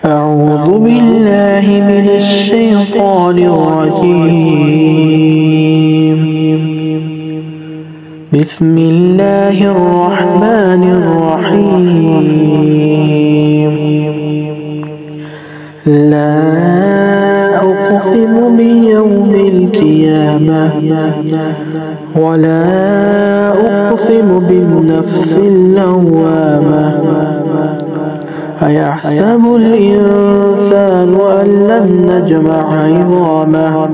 أعوذ بالله من الشيطان الرجيم. بسم الله الرحمن الرحيم. لا أقسم بيوم القيامة ولا أقسم بالنفس اللوامة. أيحسب الإنسان أن لن نجمع عظامه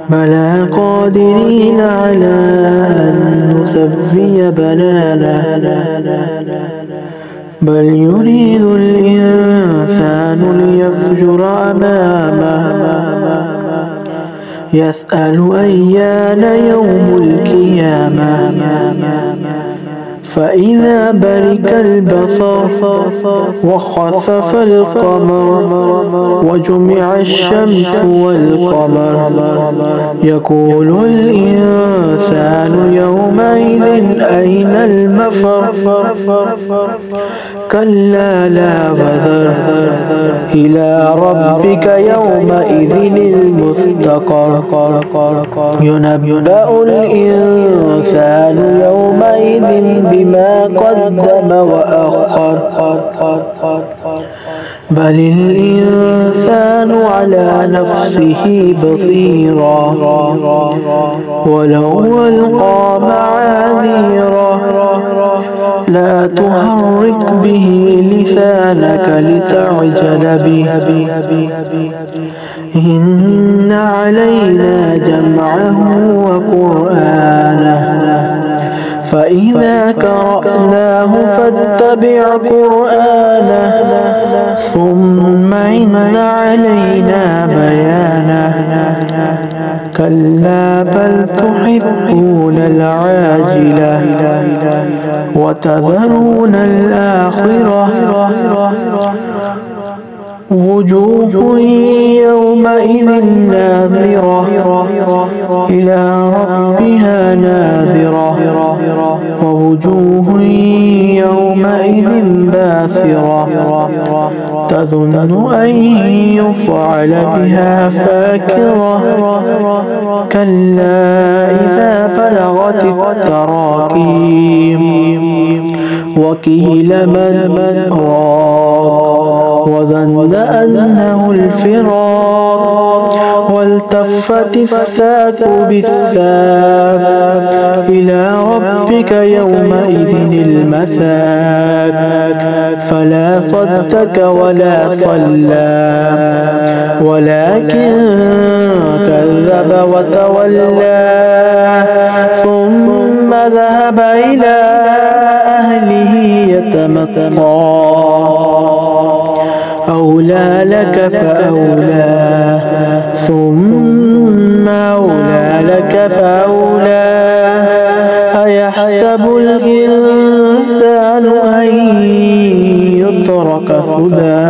بلى قادرين على أن نسوي بنانه بل يريد الإنسان ليفجر أمامه يسأل أيان يوم القيامة فإذا برق البصر وخسف القمر وجمع الشمس والقمر يقول الإنسان يومئذ أين المفر كلا لا وزر إلى ربك يومئذ المستقر ينبأ الإنسان يومئذ بما قدم وأخر بل الإنسان على نفسه بصيرا ولو ألقى معاذيره لا تحرك به لسانك لتعجل به إن علينا جمعه وقرآنه فإذا قرأناه فاتبع قرآنه ثم إن علينا بيانه كلا بل تحبون العاجلة وتذرون الآخرة وجوه يومئذ ناظرة إلى ربها ناظرة ووجوه يومئذ باسرة تظن أن يفعل بها فاكرة كلا إذا بلغت التراقي وقيل من راق وظن أنه الفراق والتفت الساق بالساق إلى ربك يومئذ المساق فلا صدق ولا صلى ولكن كذب وتولى ثم ذهب إلى أهله يتمطى أولى لك فأولى ثم أولى لك فأولى أيحسب الإنسان أن يترك سدى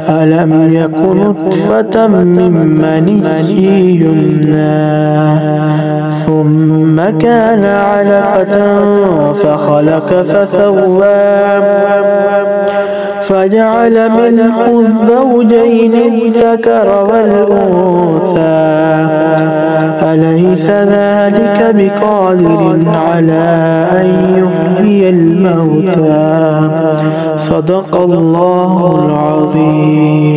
ألم يكن نطفة من مني يمنى ثم كان علقة فخلق فسوى فجعل منه الزوجين الذكر والأنثى أليس ذلك بقادر على أن يحيي الموتى صدق الله العظيم.